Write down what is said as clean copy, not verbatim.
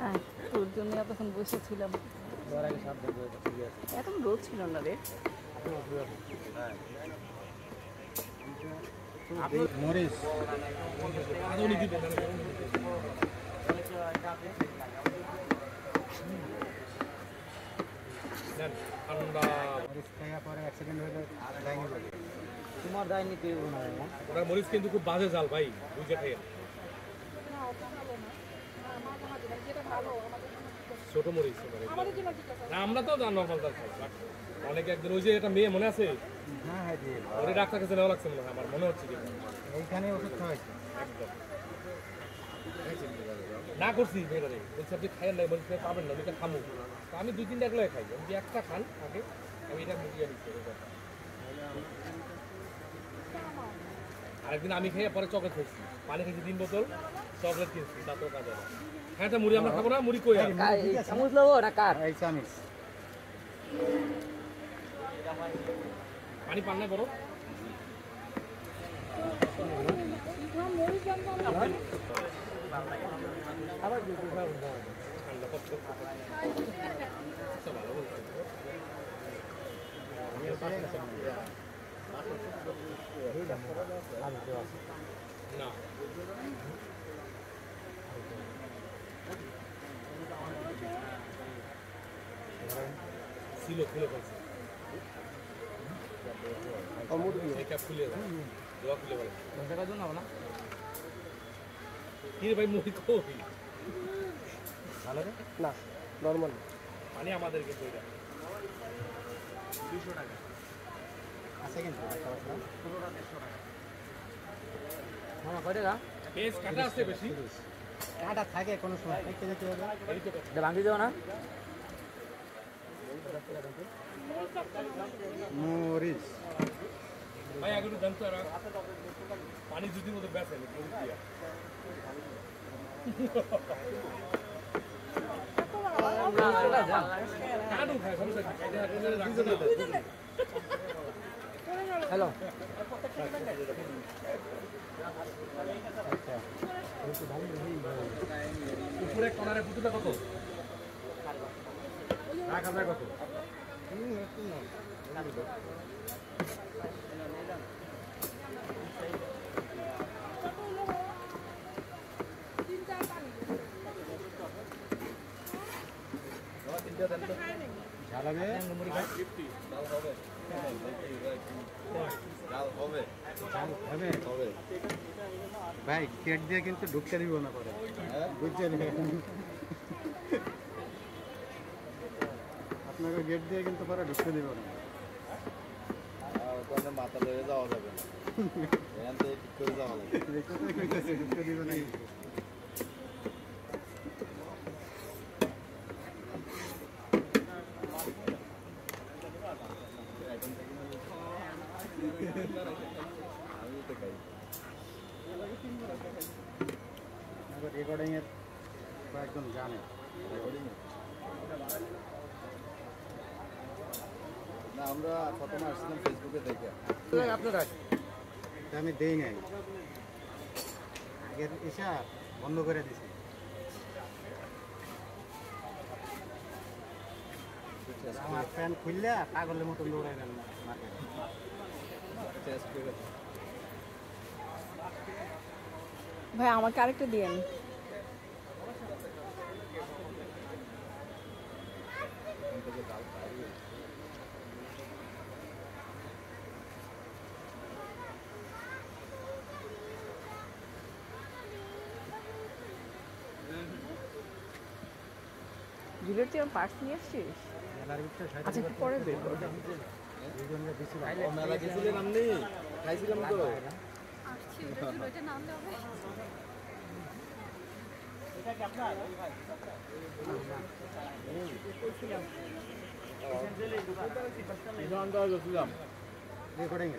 হ্যাঁ, তোর জন্য এতক্ষণ বসেছিলাম। এখন রোদ ছিল না রে। মরিচ তোমার দায় নিতে ওরা মরিচ কিন্তু খুব বাজে জাল ভাই, বুঝে খাই। ছোট মরিচ না, আমরা তো নর্মাল জাল খাই। অনেকে একদিন ওই যে একটা মেয়ে মনে আছে, ওরে ডাক্তার কাছে নেওয়া লাগছে মনে হয়, আমার মনে হচ্ছে এইখানে ওষুধ খাওয়াইছে একদম না করছি মেয়েটারে, বলছি আপনি খাইয়েন নাই, মরিচ খেয়ে পাবেন না, ওইটা খামু। তো আমি 2-3টা এগুলো খাই, আমি একটা খান আগে, আমি এটা মুখিয়ে দিচ্ছি। আরেকদিন আমি খেয়ে পরে চকলেট খাইছি, পানি খেয়েছি 3 বোতল, চকলেট কিনছি, তাতেও কাজ হবে। হ্যাঁ, তা মুড়ি আমরা খাবো না, মুড়ি কই চামচ লবো না কার? এই চামিচ পানি পান না বড় না ছিল, খুলে ফেলছে খুলে দোয়া খুলে বলে কি রে ভাই, মুড়ি কই না নরমাল পানি আমাদেরকে কইরা 200 টাকা আছে কিন্তু পুরোটা 150 টাকা। মামা কয় টাকা? পেজ কাটা আছে বেশি, কাটা থাকে কোনো সময় দেখতে যেতে হবে। এটা ভাঙি দেবো না? মরিচ ভাই আগে একটু দেন তো, পানি জুতির মতো বেঁচে দিয়া হ্যালো, উপরে কনারে পুতুটা কত? 1000 কত? ভাই কেক দিয়ে কিন্তু ঢুকতে দিব না পরে, বুঝছেন? আপনাকে গেট দিয়ে কিন্তু পরে ঢুকতে দিব না, মাথা ধরে যাওয়া যাবে না, এখান থেকে ঠিক করে যাওয়া যাবে, ঢুকতে দিব না। রেকর্ডিং এর একদম জানে না। আমরা প্রথমে আসছিলাম ফেসবুকে দেখে, আপনারা আমি দেই নাই, আগের এসা বন্ধ করে দিছি। আমার প্যান্ট খুললে পাগলের মতন দৌড়াই গেল মার্কেটে। ভাই আমাকে আরেকটা দিয়েন। জুলের চেয়ে পার্স নিয়ে আসছিস? আচ্ছা, একটু পরে বের করবো। মেলা গেছিলেন আপনি? খাইছিলাম তো। রেকর্ডিং